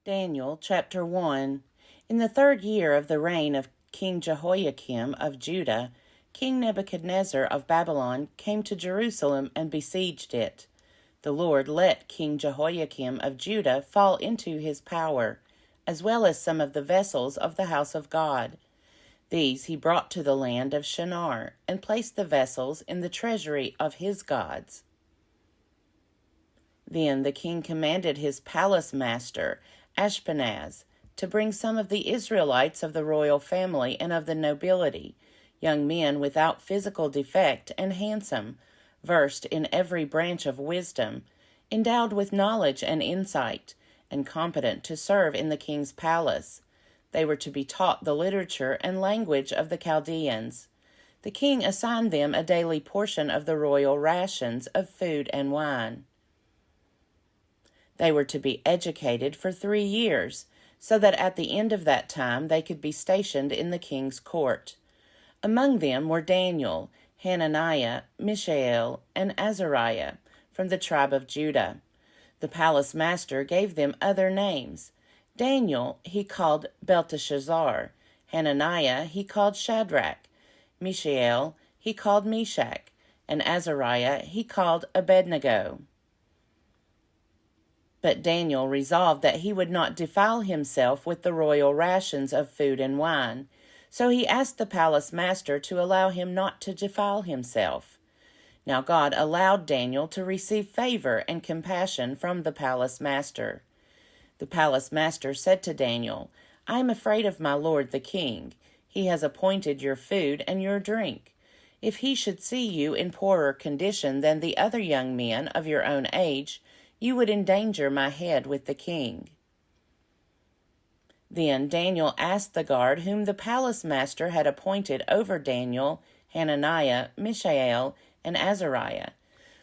Daniel chapter 1. In the 3rd year of the reign of King Jehoiakim of Judah, King Nebuchadnezzar of Babylon came to Jerusalem and besieged it. The Lord let King Jehoiakim of Judah fall into his power, as well as some of the vessels of the house of God. These he brought to the land of Shinar, and placed the vessels in the treasury of his gods. Then the king commanded his palace master, Ashpenaz, to bring some of the Israelites of the royal family and of the nobility, young men without physical defect and handsome, versed in every branch of wisdom, endowed with knowledge and insight, and competent to serve in the king's palace. They were to be taught the literature and language of the Chaldeans. The king assigned them a daily portion of the royal rations of food and wine. They were to be educated for 3 years, so that at the end of that time they could be stationed in the king's court. Among them were Daniel, Hananiah, Mishael, and Azariah, from the tribe of Judah. The palace master gave them other names. Daniel he called Belteshazzar, Hananiah he called Shadrach, Mishael he called Meshach, and Azariah he called Abednego. But Daniel resolved that he would not defile himself with the royal rations of food and wine, so he asked the palace master to allow him not to defile himself. Now God allowed Daniel to receive favor and compassion from the palace master. The palace master said to Daniel, "I am afraid of my lord the king. He has appointed your food and your drink. If he should see you in poorer condition than the other young men of your own age, you would endanger my head with the king." Then Daniel asked the guard whom the palace master had appointed over Daniel, Hananiah, Mishael, and Azariah,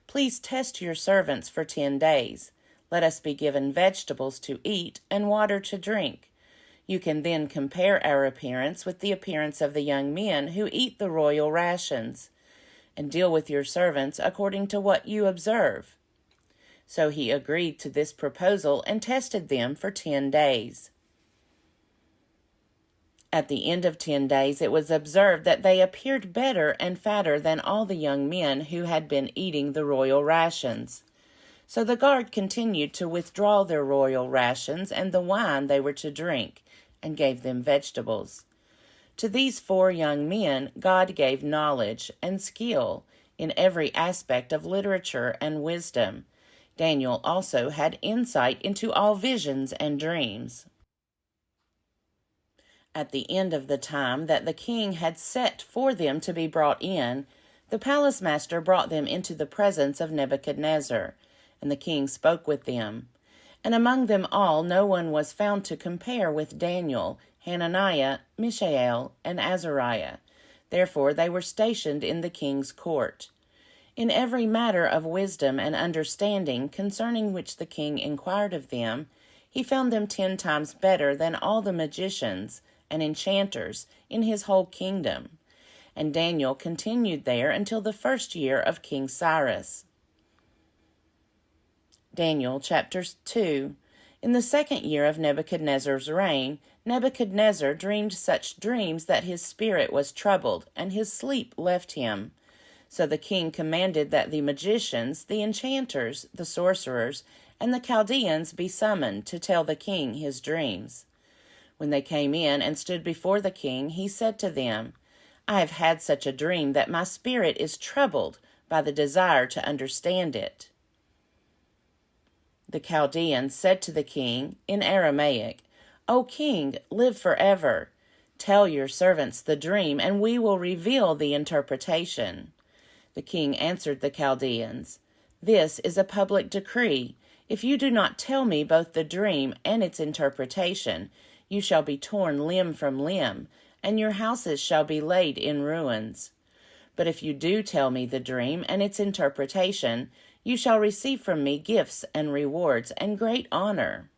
"Please test your servants for 10 days. Let us be given vegetables to eat and water to drink. You can then compare our appearance with the appearance of the young men who eat the royal rations, and deal with your servants according to what you observe." So he agreed to this proposal and tested them for 10 days. At the end of 10 days it was observed that they appeared better and fatter than all the young men who had been eating the royal rations. So the guard continued to withdraw their royal rations and the wine they were to drink, and gave them vegetables. To these 4 young men God gave knowledge and skill in every aspect of literature and wisdom. Daniel also had insight into all visions and dreams. At the end of the time that the king had set for them to be brought in, the palace master brought them into the presence of Nebuchadnezzar, and the king spoke with them. And among them all no one was found to compare with Daniel, Hananiah, Mishael, and Azariah. Therefore they were stationed in the king's court. In every matter of wisdom and understanding concerning which the king inquired of them, he found them 10 times better than all the magicians and enchanters in his whole kingdom. And Daniel continued there until the 1st year of King Cyrus. Daniel chapter 2. In the 2nd year of Nebuchadnezzar's reign, Nebuchadnezzar dreamed such dreams that his spirit was troubled, and his sleep left him. So the king commanded that the magicians, the enchanters, the sorcerers, and the Chaldeans be summoned to tell the king his dreams. When they came in and stood before the king, he said to them, "I have had such a dream that my spirit is troubled by the desire to understand it." The Chaldeans said to the king in Aramaic, "O king, live forever. Tell your servants the dream, and we will reveal the interpretation." The king answered the Chaldeans, "This is a public decree. If you do not tell me both the dream and its interpretation, you shall be torn limb from limb, and your houses shall be laid in ruins. But if you do tell me the dream and its interpretation, you shall receive from me gifts and rewards and great honor.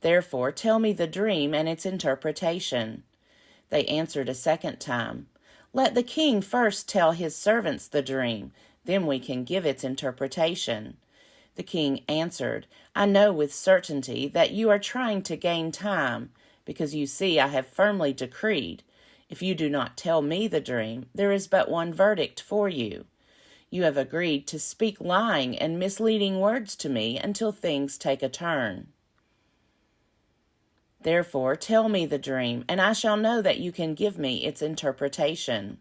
Therefore tell me the dream and its interpretation." They answered a second time, "Let the king first tell his servants the dream, then we can give its interpretation." The king answered, I know with certainty that you are trying to gain time, because you see I have firmly decreed, if you do not tell me the dream, there is but one verdict for you. You have agreed to speak lying and misleading words to me until things take a turn. Therefore, tell me the dream, and I shall know that you can give me its interpretation.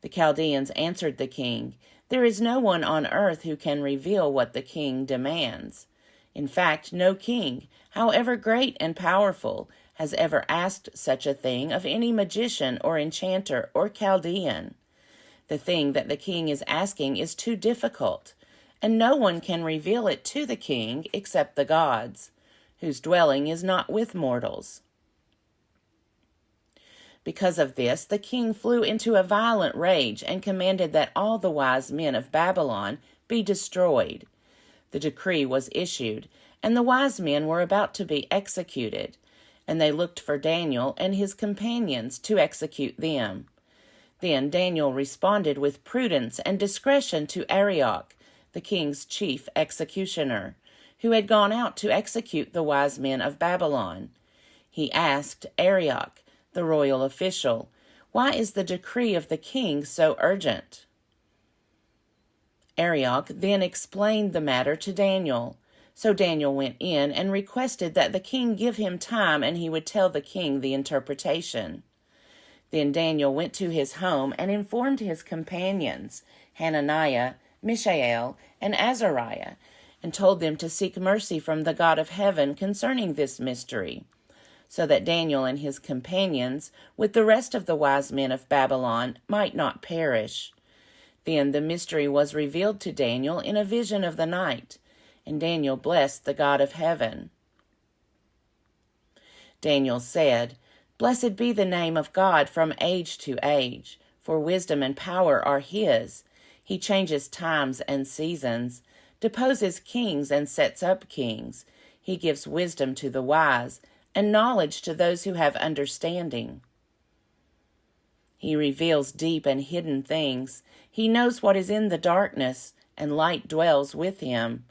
The Chaldeans answered the king, There is no one on earth who can reveal what the king demands. In fact, no king, however great and powerful, has ever asked such a thing of any magician or enchanter or Chaldean. The thing that the king is asking is too difficult, and no one can reveal it to the king except the gods, whose dwelling is not with mortals. Because of this, the king flew into a violent rage and commanded that all the wise men of Babylon be destroyed. The decree was issued, and the wise men were about to be executed, and they looked for Daniel and his companions to execute them. Then Daniel responded with prudence and discretion to Arioch, the king's chief executioner, who had gone out to execute the wise men of Babylon. He asked Arioch, the royal official, Why is the decree of the king so urgent? Arioch then explained the matter to Daniel. So Daniel went in and requested that the king give him time and he would tell the king the interpretation. Then Daniel went to his home and informed his companions, Hananiah, Mishael, and Azariah, and told them to seek mercy from the God of heaven concerning this mystery, so that Daniel and his companions, with the rest of the wise men of Babylon, might not perish. Then the mystery was revealed to Daniel in a vision of the night, and Daniel blessed the God of heaven. Daniel said, Blessed be the name of God from age to age, for wisdom and power are his. He changes times and seasons, deposes kings and sets up kings. He gives wisdom to the wise, and knowledge to those who have understanding. He reveals deep and hidden things. He knows what is in the darkness, and light dwells with him.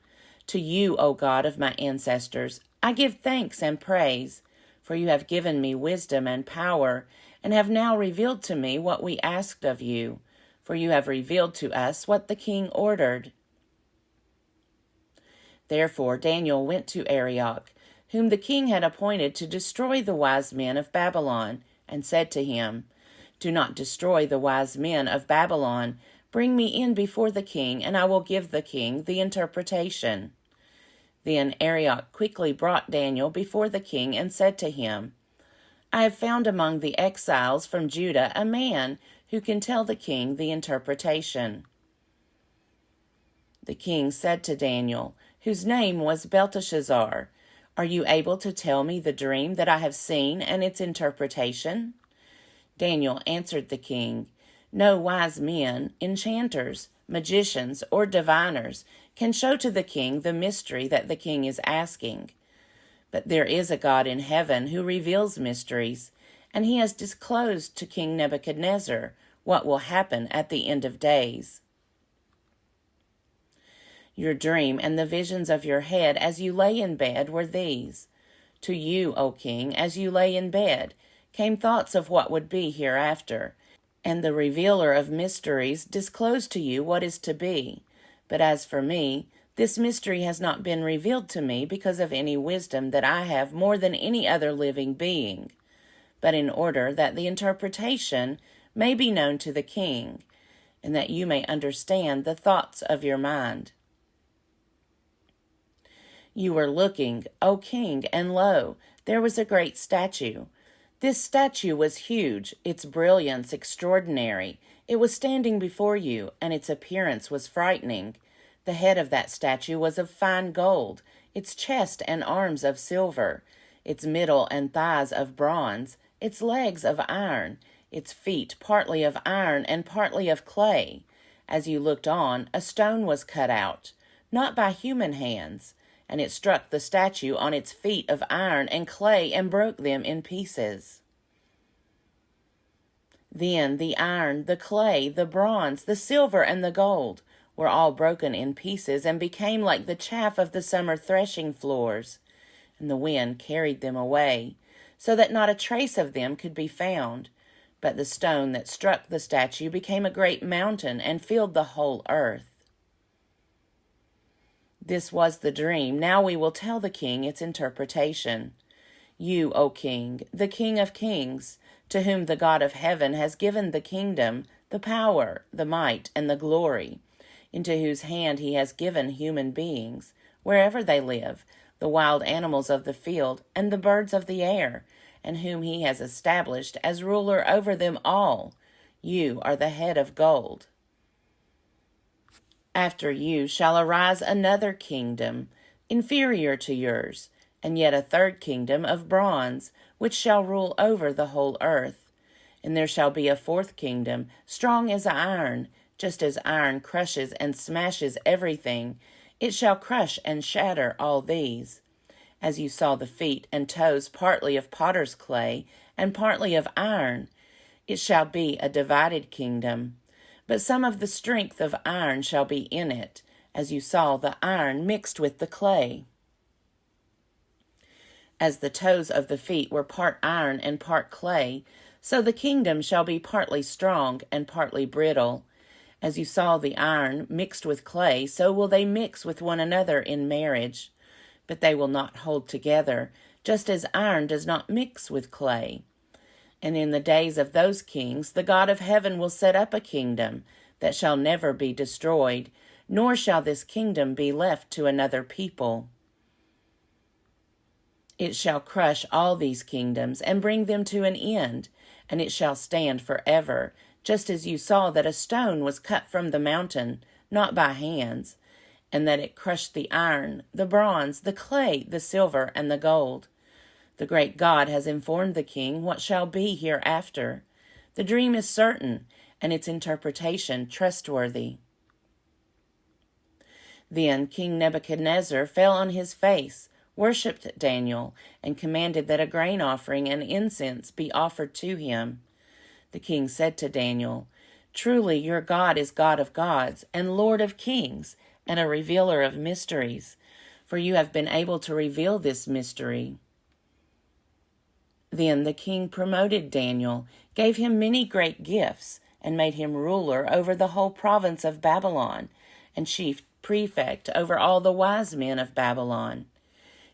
To you, O God of my ancestors, I give thanks and praise, for you have given me wisdom and power, and have now revealed to me what we asked of you, for you have revealed to us what the king ordered. Therefore Daniel went to Arioch, whom the king had appointed to destroy the wise men of Babylon, and said to him, Do not destroy the wise men of Babylon. Bring me in before the king, and I will give the king the interpretation. Then Arioch quickly brought Daniel before the king and said to him, I have found among the exiles from Judah a man who can tell the king the interpretation. The king said to Daniel, whose name was Belteshazzar, Are you able to tell me the dream that I have seen and its interpretation? Daniel answered the king, No wise men, enchanters, magicians, or diviners can show to the king the mystery that the king is asking. But there is a God in heaven who reveals mysteries, and he has disclosed to King Nebuchadnezzar what will happen at the end of days. Your dream and the visions of your head as you lay in bed were these. To you, O king, as you lay in bed, came thoughts of what would be hereafter, and the revealer of mysteries disclosed to you what is to be. But as for me, this mystery has not been revealed to me because of any wisdom that I have more than any other living being, but in order that the interpretation may be known to the king, and that you may understand the thoughts of your mind. You were looking, O king, and lo, there was a great statue. This statue was huge, its brilliance extraordinary. It was standing before you, and its appearance was frightening. The head of that statue was of fine gold, its chest and arms of silver, its middle and thighs of bronze, its legs of iron, its feet partly of iron and partly of clay. As you looked on, a stone was cut out, not by human hands, and it struck the statue on its feet of iron and clay and broke them in pieces. Then the iron, the clay, the bronze, the silver, and the gold were all broken in pieces and became like the chaff of the summer threshing floors. And the wind carried them away, so that not a trace of them could be found. But the stone that struck the statue became a great mountain and filled the whole earth. This was the dream. Now we will tell the king its interpretation. You, O king, the King of kings, to whom the God of heaven has given the kingdom, the power, the might, and the glory, into whose hand he has given human beings, wherever they live, the wild animals of the field, and the birds of the air, and whom he has established as ruler over them all. You are the head of gold. After you shall arise another kingdom, inferior to yours, and yet a third kingdom of bronze, which shall rule over the whole earth. And there shall be a fourth kingdom, strong as iron, just as iron crushes and smashes everything. It shall crush and shatter all these. As you saw the feet and toes partly of potter's clay and partly of iron, it shall be a divided kingdom. But some of the strength of iron shall be in it, as you saw the iron mixed with the clay. As the toes of the feet were part iron and part clay, so the kingdom shall be partly strong and partly brittle. As you saw the iron mixed with clay, so will they mix with one another in marriage. But they will not hold together, just as iron does not mix with clay. And in the days of those kings, the God of heaven will set up a kingdom that shall never be destroyed, nor shall this kingdom be left to another people. It shall crush all these kingdoms and bring them to an end, and it shall stand forever, just as you saw that a stone was cut from the mountain, not by hands, and that it crushed the iron, the bronze, the clay, the silver, and the gold. The great God has informed the king what shall be hereafter. The dream is certain, and its interpretation trustworthy. Then King Nebuchadnezzar fell on his face, worshipped Daniel, and commanded that a grain offering and incense be offered to him. The king said to Daniel, Truly your God is God of gods, and Lord of kings, and a revealer of mysteries, for you have been able to reveal this mystery. Then the king promoted Daniel, gave him many great gifts, and made him ruler over the whole province of Babylon, and chief prefect over all the wise men of Babylon.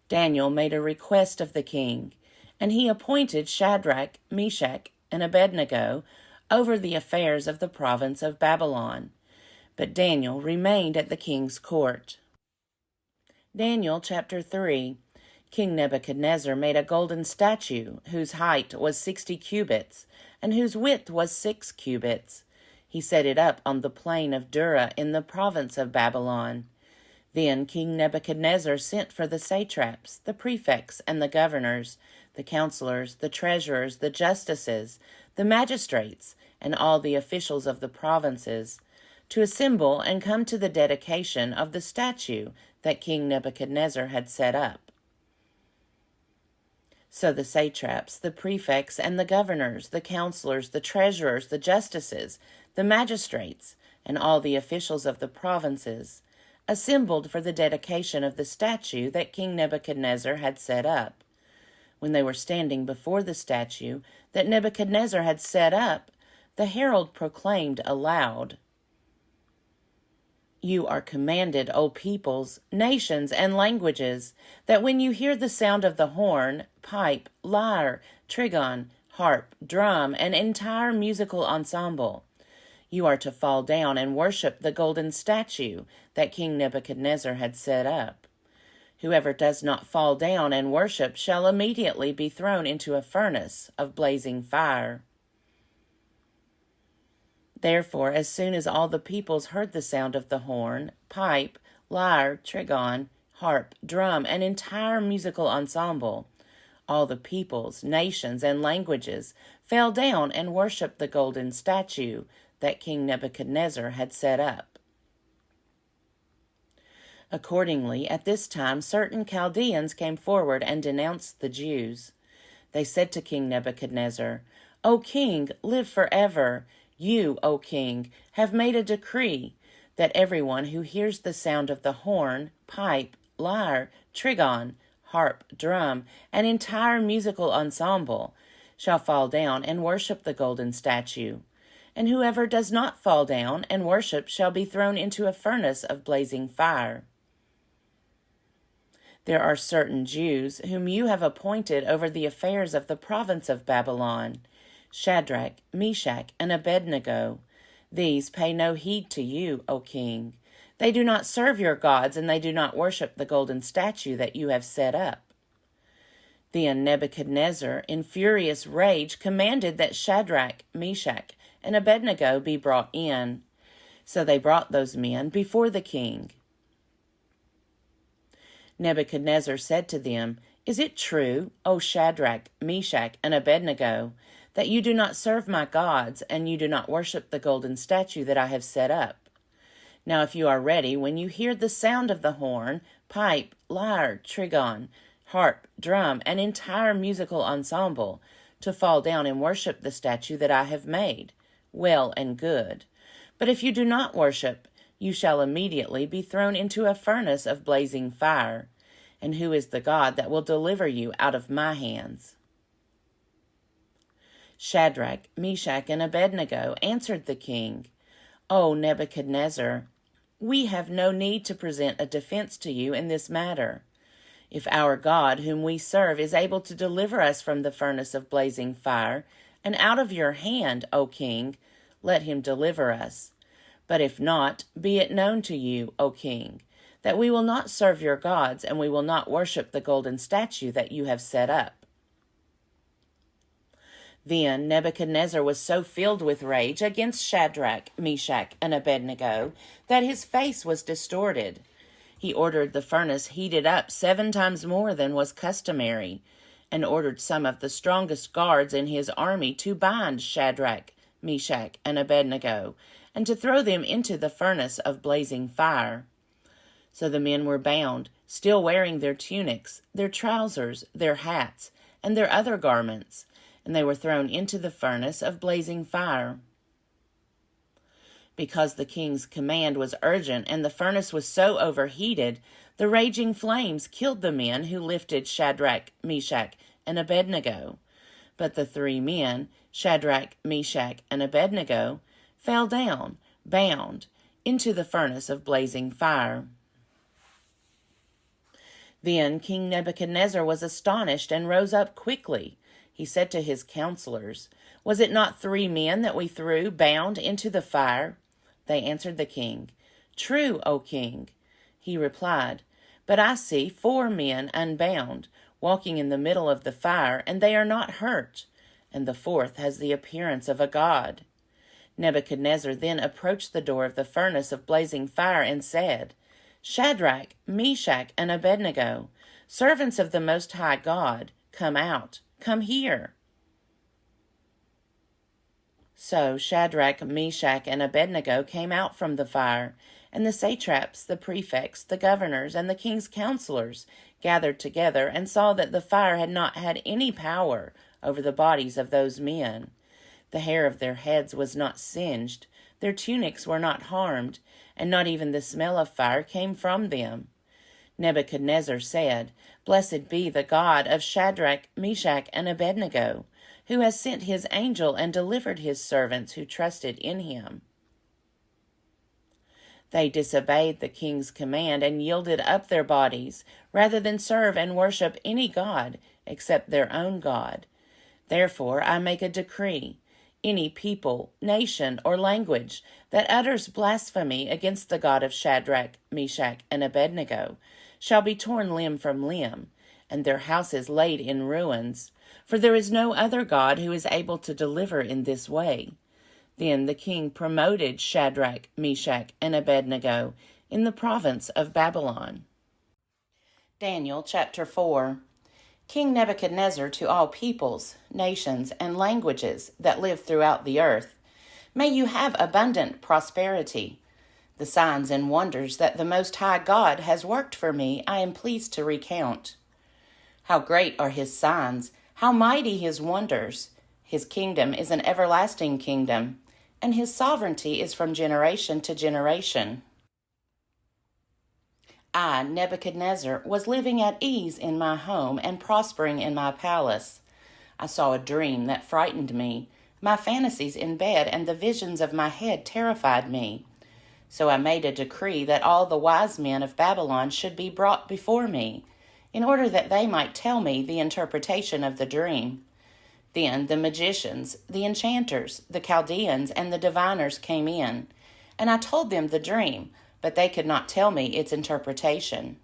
Daniel made a request of the king, and he appointed Shadrach, Meshach, and Abednego over the affairs of the province of Babylon. But Daniel remained at the king's court. Daniel chapter 3. King Nebuchadnezzar made a golden statue, whose height was 60 cubits, and whose width was 6 cubits. He set it up on the plain of Dura in the province of Babylon. Then King Nebuchadnezzar sent for the satraps, the prefects, and the governors, the counselors, the treasurers, the justices, the magistrates, and all the officials of the provinces, to assemble and come to the dedication of the statue that King Nebuchadnezzar had set up. So the satraps, the prefects, and the governors, the counselors, the treasurers, the justices, the magistrates, and all the officials of the provinces assembled for the dedication of the statue that King Nebuchadnezzar had set up. When they were standing before the statue that Nebuchadnezzar had set up, the herald proclaimed aloud, You are commanded, O peoples, nations, and languages, that when you hear the sound of the horn, pipe, lyre, trigon, harp, drum, and entire musical ensemble, you are to fall down and worship the golden statue that King Nebuchadnezzar had set up. Whoever does not fall down and worship shall immediately be thrown into a furnace of blazing fire. Therefore, as soon as all the peoples heard the sound of the horn, pipe, lyre, trigon, harp, drum, and entire musical ensemble, all the peoples, nations, and languages fell down and worshipped the golden statue that King Nebuchadnezzar had set up. Accordingly, at this time certain Chaldeans came forward and denounced the Jews. They said to King Nebuchadnezzar, O king, live forever. You, O king, have made a decree that everyone who hears the sound of the horn, pipe, lyre, trigon, harp, drum, an entire musical ensemble, shall fall down and worship the golden statue. And whoever does not fall down and worship shall be thrown into a furnace of blazing fire. There are certain Jews whom you have appointed over the affairs of the province of Babylon, Shadrach, Meshach, and Abednego. These pay no heed to you, O king. They do not serve your gods, and they do not worship the golden statue that you have set up. Then Nebuchadnezzar, in furious rage, commanded that Shadrach, Meshach, and Abednego be brought in. So they brought those men before the king. Nebuchadnezzar said to them, Is it true, O Shadrach, Meshach, and Abednego, that you do not serve my gods, and you do not worship the golden statue that I have set up? Now if you are ready, when you hear the sound of the horn, pipe, lyre, trigon, harp, drum, an entire musical ensemble, to fall down and worship the statue that I have made, well and good. But if you do not worship, you shall immediately be thrown into a furnace of blazing fire. And who is the God that will deliver you out of my hands? Shadrach, Meshach, and Abednego answered the king, O Nebuchadnezzar, we have no need to present a defense to you in this matter. If our God, whom we serve, is able to deliver us from the furnace of blazing fire, and out of your hand, O king, let him deliver us. But if not, be it known to you, O king, that we will not serve your gods, and we will not worship the golden statue that you have set up. Then Nebuchadnezzar was so filled with rage against Shadrach, Meshach, and Abednego that his face was distorted. He ordered the furnace heated up 7 times more than was customary, and ordered some of the strongest guards in his army to bind Shadrach, Meshach, and Abednego, and to throw them into the furnace of blazing fire. So the men were bound, still wearing their tunics, their trousers, their hats, and their other garments, and they were thrown into the furnace of blazing fire. Because the king's command was urgent and the furnace was so overheated, the raging flames killed the men who lifted Shadrach, Meshach, and Abednego. But the 3 men, Shadrach, Meshach, and Abednego, fell down, bound, into the furnace of blazing fire. Then King Nebuchadnezzar was astonished and rose up quickly. He said to his counselors, Was it not 3 men that we threw bound into the fire? They answered the king, True, O king. He replied, But I see 4 men unbound, walking in the middle of the fire, and they are not hurt, and the 4th has the appearance of a god. Nebuchadnezzar then approached the door of the furnace of blazing fire and said, Shadrach, Meshach, and Abednego, servants of the Most High God, come out, come here. So Shadrach, Meshach, and Abednego came out from the fire, and the satraps, the prefects, the governors, and the king's counselors gathered together and saw that the fire had not had any power over the bodies of those men. The hair of their heads was not singed, their tunics were not harmed, and not even the smell of fire came from them. Nebuchadnezzar said, Blessed be the God of Shadrach, Meshach, and Abednego, who has sent his angel and delivered his servants who trusted in him. They disobeyed the king's command and yielded up their bodies, rather than serve and worship any god except their own God. Therefore I make a decree. Any people, nation, or language that utters blasphemy against the God of Shadrach, Meshach, and Abednego shall be torn limb from limb, and their houses laid in ruins, for there is no other God who is able to deliver in this way. Then the king promoted Shadrach, Meshach, and Abednego in the province of Babylon. Daniel chapter 4. King Nebuchadnezzar to all peoples, nations, and languages that live throughout the earth, may you have abundant prosperity. The signs and wonders that the Most High God has worked for me I am pleased to recount. How great are his signs, how mighty his wonders! His kingdom is an everlasting kingdom, and his sovereignty is from generation to generation. I, Nebuchadnezzar, was living at ease in my home and prospering in my palace. I saw a dream that frightened me. My fantasies in bed and the visions of my head terrified me. So I made a decree that all the wise men of Babylon should be brought before me, in order that they might tell me the interpretation of the dream. Then the magicians, the enchanters, the Chaldeans, and the diviners came in, and I told them the dream, but they could not tell me its interpretation.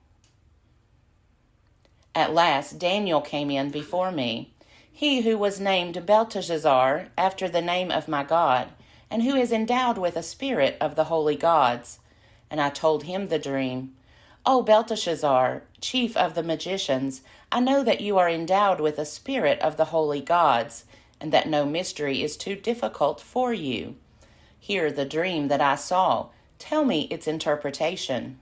At last Daniel came in before me, he who was named Belteshazzar, after the name of my God, and who is endowed with a spirit of the holy gods. And I told him the dream. O Belteshazzar, chief of the magicians, I know that you are endowed with a spirit of the holy gods, and that no mystery is too difficult for you. Hear the dream that I saw. Tell me its interpretation.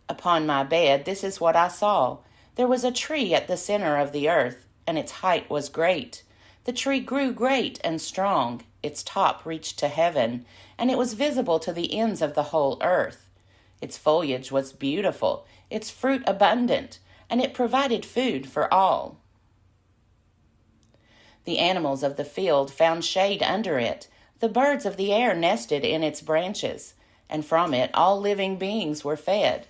Upon my bed, this is what I saw. There was a tree at the center of the earth, and its height was great. The tree grew great and strong. Its top reached to heaven, and it was visible to the ends of the whole earth. Its foliage was beautiful, its fruit abundant, and it provided food for all. The animals of the field found shade under it. The birds of the air nested in its branches, and from it all living beings were fed.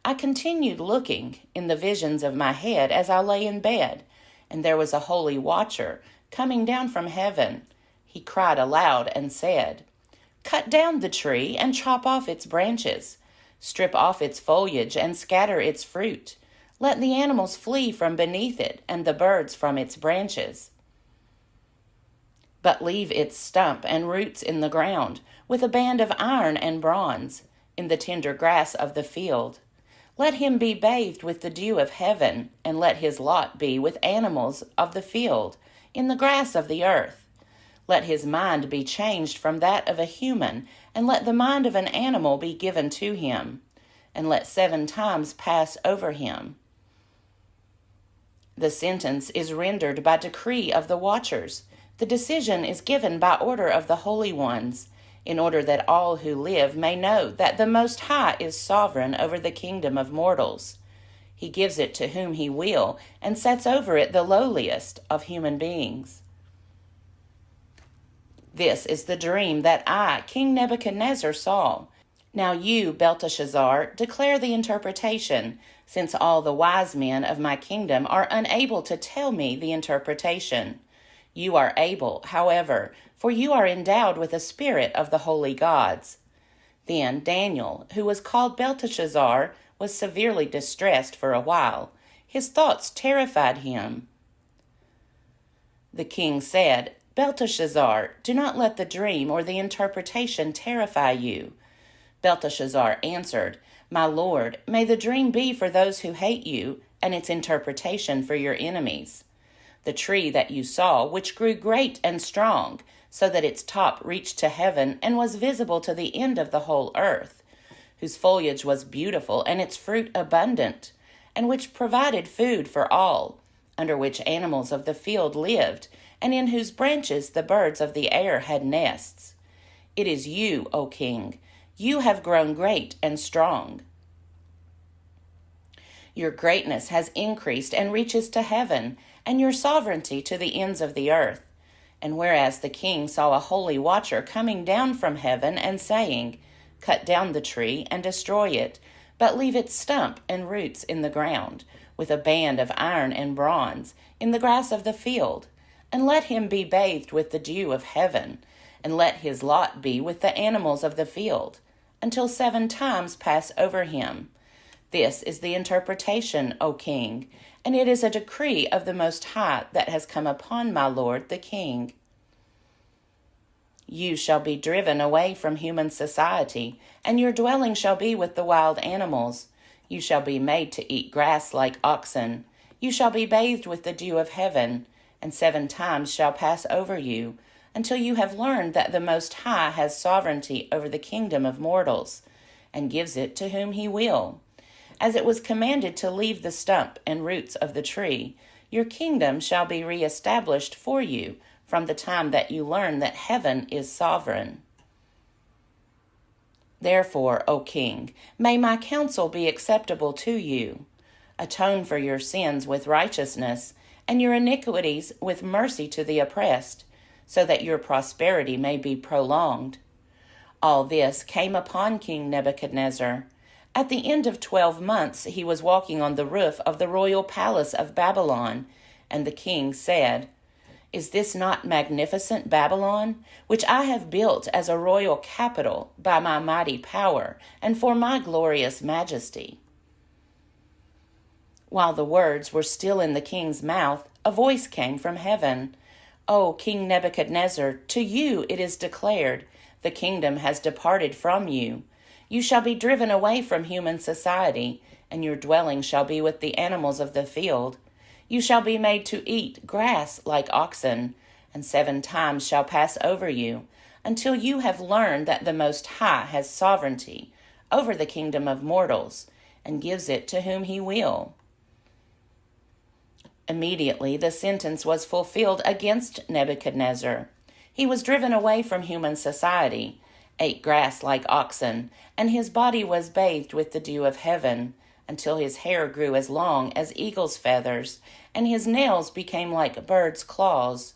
I continued looking in the visions of my head as I lay in bed, and there was a holy watcher coming down from heaven. He cried aloud and said, "Cut down the tree and chop off its branches. Strip off its foliage and scatter its fruit. Let the animals flee from beneath it and the birds from its branches. But leave its stump and roots in the ground, with a band of iron and bronze, in the tender grass of the field. Let him be bathed with the dew of heaven, and let his lot be with animals of the field, in the grass of the earth. Let his mind be changed from that of a human, and let the mind of an animal be given to him, and let 7 times pass over him." The sentence is rendered by decree of the watchers. The decision is given by order of the holy ones, in order that all who live may know that the Most High is sovereign over the kingdom of mortals. He gives it to whom he will, and sets over it the lowliest of human beings. This is the dream that I, King Nebuchadnezzar, saw. Now you, Belteshazzar, declare the interpretation, since all the wise men of my kingdom are unable to tell me the interpretation. You are able, however, for you are endowed with a spirit of the holy gods. Then Daniel, who was called Belteshazzar, was severely distressed for a while. His thoughts terrified him. The king said, "Belteshazzar, do not let the dream or the interpretation terrify you." Belteshazzar answered, "My lord, may the dream be for those who hate you, and its interpretation for your enemies. The tree that you saw, which grew great and strong, so that its top reached to heaven and was visible to the end of the whole earth, whose foliage was beautiful and its fruit abundant, and which provided food for all, under which animals of the field lived, and in whose branches the birds of the air had nests. It is you, O king. You have grown great and strong. Your greatness has increased and reaches to heaven, and your sovereignty to the ends of the earth. And whereas the king saw a holy watcher coming down from heaven and saying, 'Cut down the tree and destroy it, but leave its stump and roots in the ground, with a band of iron and bronze, in the grass of the field, and let him be bathed with the dew of heaven, and let his lot be with the animals of the field, until 7 times pass over him.' This is the interpretation, O king, and it is a decree of the Most High that has come upon my lord the king. You shall be driven away from human society, and your dwelling shall be with the wild animals. You shall be made to eat grass like oxen. You shall be bathed with the dew of heaven, and 7 times shall pass over you, until you have learned that the Most High has sovereignty over the kingdom of mortals, and gives it to whom he will. As it was commanded to leave the stump and roots of the tree, your kingdom shall be reestablished for you from the time that you learn that heaven is sovereign." Therefore, O king, may my counsel be acceptable to you. Atone for your sins with righteousness, and your iniquities with mercy to the oppressed, so that your prosperity may be prolonged. All this came upon King Nebuchadnezzar. At the end of 12 months he was walking on the roof of the royal palace of Babylon, and the king said, "Is this not magnificent Babylon, which I have built as a royal capital by my mighty power and for my glorious majesty?" While the words were still in the king's mouth, a voice came from heaven. "O King Nebuchadnezzar, to you it is declared, the kingdom has departed from you. You shall be driven away from human society, and your dwelling shall be with the animals of the field. You shall be made to eat grass like oxen, and 7 times shall pass over you, until you have learned that the Most High has sovereignty over the kingdom of mortals, and gives it to whom he will." Immediately the sentence was fulfilled against Nebuchadnezzar. He was driven away from human society, ate grass like oxen, and his body was bathed with the dew of heaven, until his hair grew as long as eagle's feathers, and his nails became like birds' claws.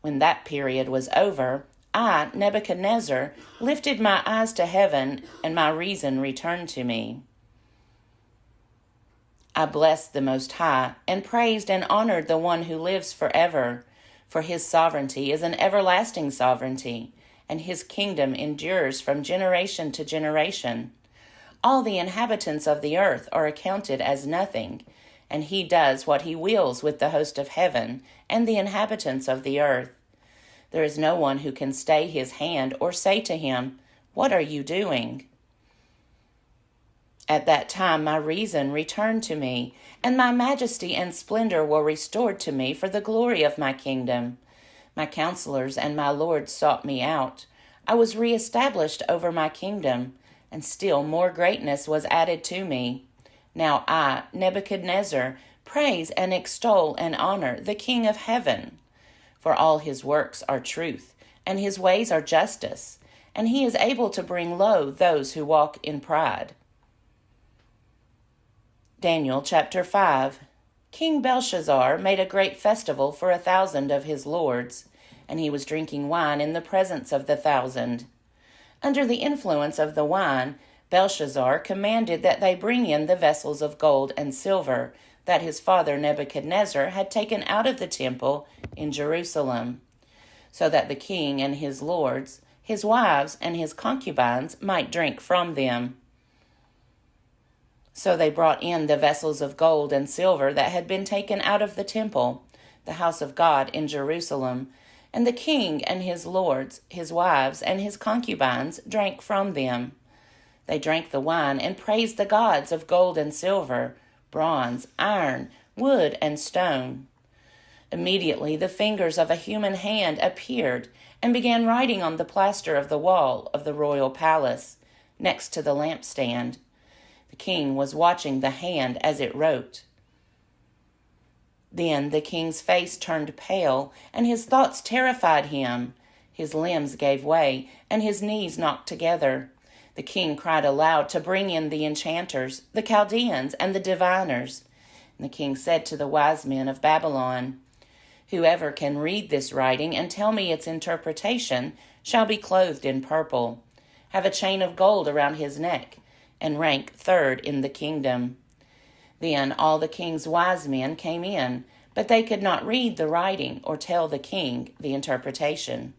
When that period was over, I, Nebuchadnezzar, lifted my eyes to heaven, and my reason returned to me. I blessed the Most High, and praised and honored the one who lives forever, for his sovereignty is an everlasting sovereignty, and his kingdom endures from generation to generation. All the inhabitants of the earth are accounted as nothing, and he does what he wills with the host of heaven and the inhabitants of the earth. There is no one who can stay his hand or say to him, "What are you doing?" At that time my reason returned to me, and my majesty and splendor were restored to me for the glory of my kingdom. My counselors and my lords sought me out. I was reestablished over my kingdom, and still more greatness was added to me. Now I, Nebuchadnezzar, praise and extol and honor the King of heaven. For all his works are truth, and his ways are justice, and he is able to bring low those who walk in pride. Daniel chapter 5. King Belshazzar made a great festival for 1,000 of his lords, and he was drinking wine in the presence of the 1,000. Under the influence of the wine, Belshazzar commanded that they bring in the vessels of gold and silver that his father Nebuchadnezzar had taken out of the temple in Jerusalem, so that the king and his lords, his wives, and his concubines might drink from them. So they brought in the vessels of gold and silver that had been taken out of the temple, the house of God in Jerusalem, and the king and his lords, his wives, and his concubines drank from them. They drank the wine and praised the gods of gold and silver, bronze, iron, wood, and stone. Immediately the fingers of a human hand appeared and began writing on the plaster of the wall of the royal palace, next to the lampstand. The king was watching the hand as it wrote. Then the king's face turned pale, and his thoughts terrified him. His limbs gave way, and his knees knocked together. The king cried aloud to bring in the enchanters, the Chaldeans, and the diviners. And the king said to the wise men of Babylon, "Whoever can read this writing and tell me its interpretation shall be clothed in purple, have a chain of gold around his neck, and rank 3rd in the kingdom." Then all the king's wise men came in, but they could not read the writing or tell the king the interpretation.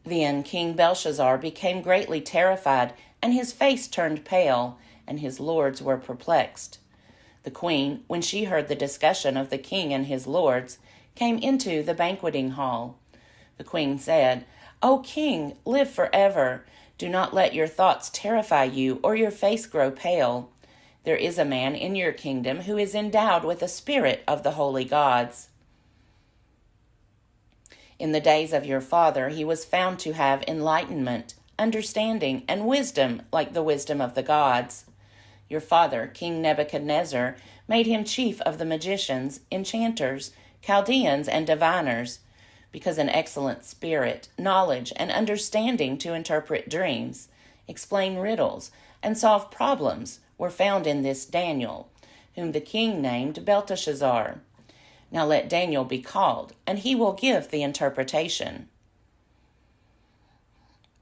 Then King Belshazzar became greatly terrified, and his face turned pale, and his lords were perplexed. The queen, when she heard the discussion of the king and his lords, came into the banqueting hall. The queen said, "O king, live forever. Do not let your thoughts terrify you or your face grow pale. There is a man in your kingdom who is endowed with the spirit of the holy gods. In the days of your father he was found to have enlightenment, understanding, and wisdom like the wisdom of the gods. Your father, King Nebuchadnezzar, made him chief of the magicians, enchanters, Chaldeans, and diviners. because an excellent spirit, knowledge, and understanding to interpret dreams, explain riddles, and solve problems were found in this Daniel, whom the king named Belteshazzar. Now let Daniel be called, and he will give the interpretation."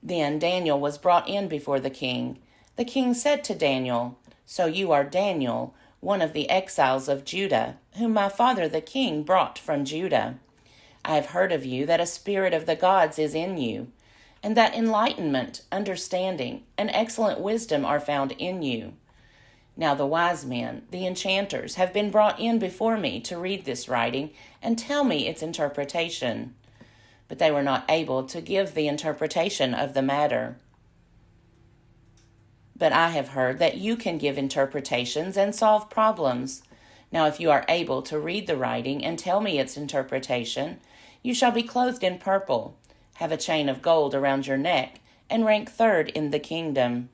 Then Daniel was brought in before the king. The king said to Daniel, "So you are Daniel, one of the exiles of Judah, whom my father the king brought from Judah. I have heard of you that a spirit of the gods is in you, and that enlightenment, understanding, and excellent wisdom are found in you. Now the wise men, the enchanters, have been brought in before me to read this writing and tell me its interpretation. But they were not able to give the interpretation of the matter. But I have heard that you can give interpretations and solve problems. Now if you are able to read the writing and tell me its interpretation, you shall be clothed in purple, have a chain of gold around your neck, and rank third in the kingdom."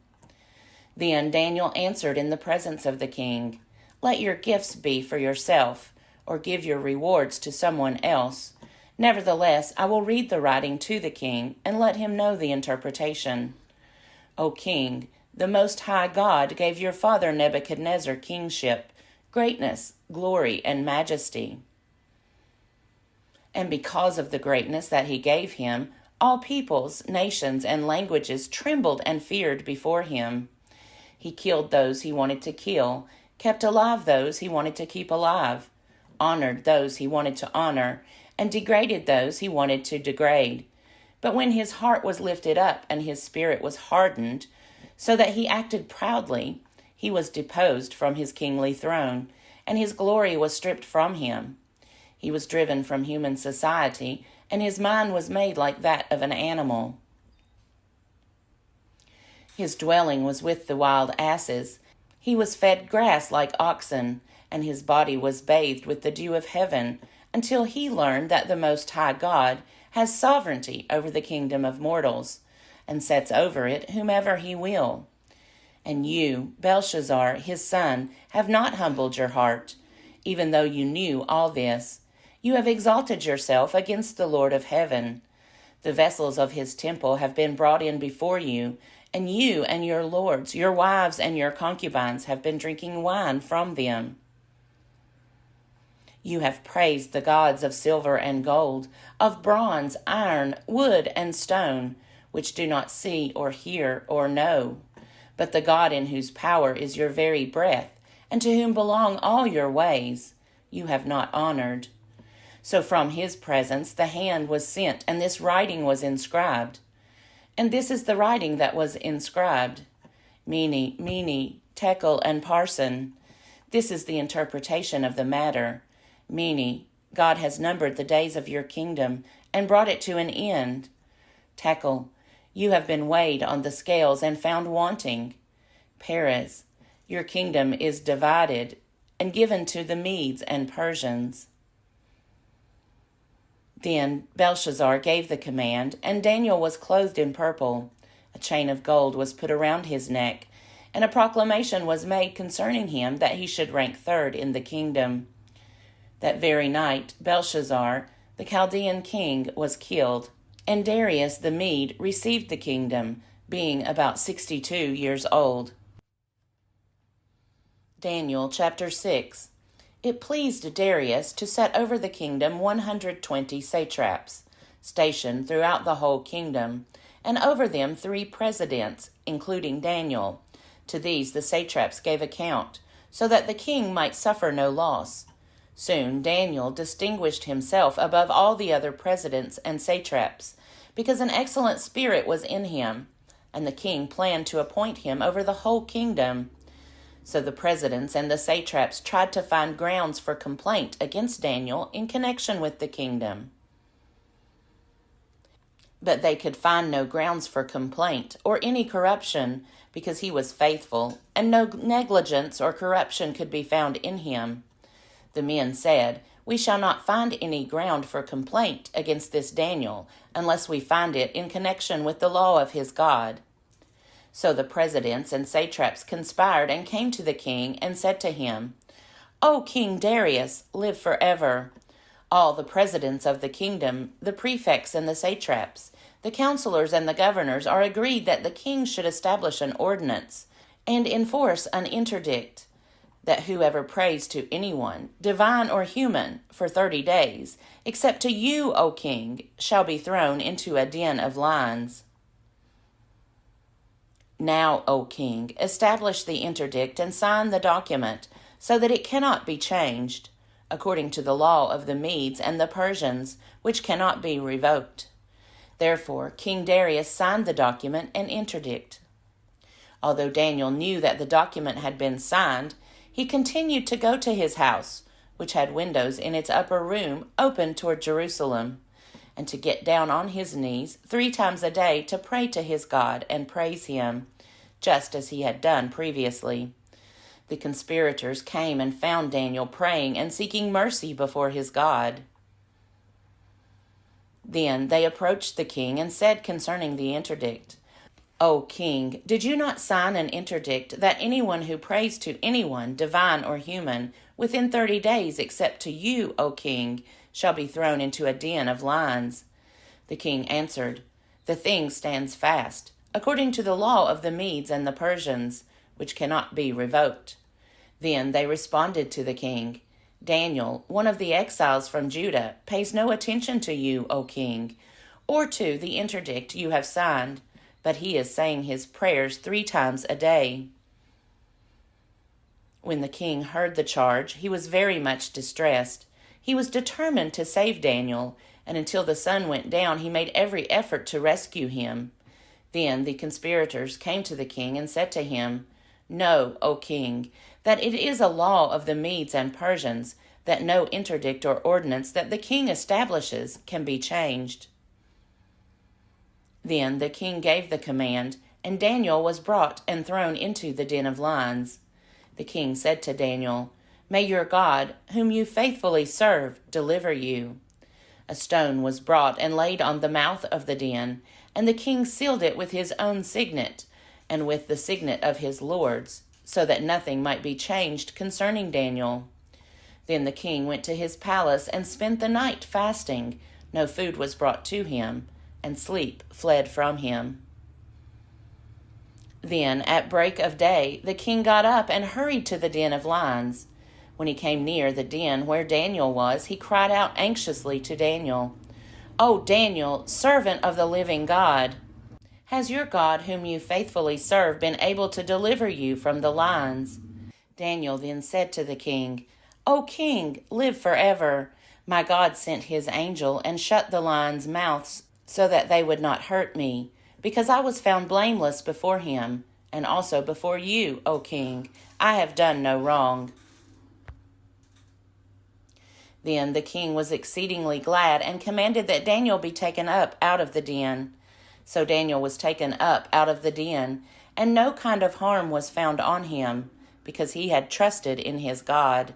Then Daniel answered in the presence of the king, "Let your gifts be for yourself, or give your rewards to someone else. Nevertheless, I will read the writing to the king, and let him know the interpretation. O king, the Most High God gave your father Nebuchadnezzar kingship, greatness, glory, and majesty. And because of the greatness that he gave him, all peoples, nations, and languages trembled and feared before him. He killed those he wanted to kill, kept alive those he wanted to keep alive, honored those he wanted to honor, and degraded those he wanted to degrade. But when his heart was lifted up and his spirit was hardened, so that he acted proudly, he was deposed from his kingly throne, and his glory was stripped from him. He was driven from human society, and his mind was made like that of an animal. His dwelling was with the wild asses. He was fed grass like oxen, and his body was bathed with the dew of heaven, until he learned that the Most High God has sovereignty over the kingdom of mortals, and sets over it whomever he will. And you, Belshazzar, his son, have not humbled your heart, even though you knew all this. You have exalted yourself against the Lord of heaven. The vessels of his temple have been brought in before you, and you and your lords, your wives and your concubines have been drinking wine from them. You have praised the gods of silver and gold, of bronze, iron, wood, and stone, which do not see or hear or know, but the God in whose power is your very breath, and to whom belong all your ways, you have not honored. So from his presence the hand was sent, and this writing was inscribed. And this is the writing that was inscribed: Mene, Mene, Tekel, and Parsin. This is the interpretation of the matter. Mene, God has numbered the days of your kingdom and brought it to an end. Tekel, you have been weighed on the scales and found wanting. Peres, your kingdom is divided and given to the Medes and Persians. Then Belshazzar gave the command, and Daniel was clothed in purple. A chain of gold was put around his neck, and a proclamation was made concerning him that he should rank third in the kingdom. That very night, Belshazzar, the Chaldean king, was killed, and Darius the Mede received the kingdom, being about 62 years old. Daniel chapter 6. It pleased Darius to set over the kingdom 120 satraps, stationed throughout the whole kingdom, and over them 3 presidents, including Daniel. To these the satraps gave account, so that the king might suffer no loss. Soon Daniel distinguished himself above all the other presidents and satraps, because an excellent spirit was in him, and the king planned to appoint him over the whole kingdom. So the presidents and the satraps tried to find grounds for complaint against Daniel in connection with the kingdom. But they could find no grounds for complaint or any corruption, because he was faithful, and no negligence or corruption could be found in him. The men said, "We shall not find any ground for complaint against this Daniel, unless we find it in connection with the law of his God." So the presidents and satraps conspired and came to the king and said to him, "O King Darius, live forever. All the presidents of the kingdom, the prefects and the satraps, the counselors and the governors are agreed that the king should establish an ordinance and enforce an interdict, that whoever prays to anyone, divine or human, for 30 days, except to you, O king, shall be thrown into a den of lions. Now, O king, establish the interdict and sign the document, so that it cannot be changed, according to the law of the Medes and the Persians, which cannot be revoked. Therefore, King Darius signed the document and interdict. Although Daniel knew that the document had been signed, he continued to go to his house, which had windows in its upper room open toward Jerusalem, and to get down on his knees 3 times a day to pray to his God and praise him, just as he had done previously. The conspirators came and found Daniel praying and seeking mercy before his God. Then they approached the king and said concerning the interdict, O king, did you not sign an interdict that anyone who prays to anyone, divine or human, within 30 days except to you, O king, shall be thrown into a den of lions? The king answered, The thing stands fast, according to the law of the Medes and the Persians, which cannot be revoked. Then they responded to the king, Daniel, one of the exiles from Judah, pays no attention to you, O king, or to the interdict you have signed, but he is saying his prayers 3 times a day. When the king heard the charge, he was very much distressed. He was determined to save Daniel, and until the sun went down, he made every effort to rescue him. Then the conspirators came to the king and said to him, Know, O king, that it is a law of the Medes and Persians that no interdict or ordinance that the king establishes can be changed. Then the king gave the command, and Daniel was brought and thrown into the den of lions. The king said to Daniel, May your God, whom you faithfully serve, deliver you. A stone was brought and laid on the mouth of the den, and the king sealed it with his own signet, and with the signet of his lords, so that nothing might be changed concerning Daniel. Then the king went to his palace and spent the night fasting. No food was brought to him, and sleep fled from him. Then, at break of day, the king got up and hurried to the den of lions. When he came near the den where Daniel was, he cried out anxiously to Daniel, O Daniel, servant of the living God, has your God, whom you faithfully serve, been able to deliver you from the lions? Daniel then said to the king, O king, live forever. My God sent his angel and shut the lions' mouths so that they would not hurt me, because I was found blameless before him, and also before you, O king. I have done no wrong. Then the king was exceedingly glad and commanded that Daniel be taken up out of the den. So Daniel was taken up out of the den, and no kind of harm was found on him, because he had trusted in his God.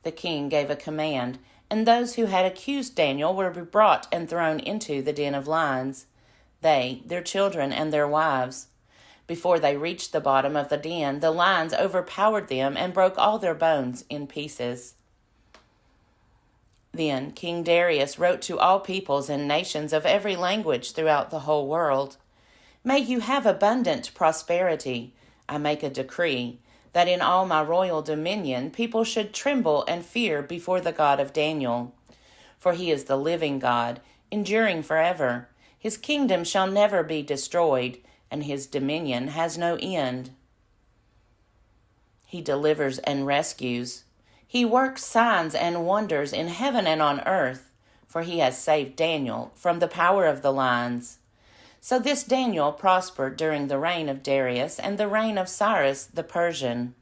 The king gave a command, and those who had accused Daniel were brought and thrown into the den of lions, they, their children, and their wives. Before they reached the bottom of the den, the lions overpowered them and broke all their bones in pieces. Then King Darius wrote to all peoples and nations of every language throughout the whole world, May you have abundant prosperity. I make a decree that in all my royal dominion people should tremble and fear before the God of Daniel. For he is the living God, enduring forever. His kingdom shall never be destroyed, and his dominion has no end. He delivers and rescues. He works signs and wonders in heaven and on earth, for he has saved Daniel from the power of the lions. So this Daniel prospered during the reign of Darius and the reign of Cyrus the Persian.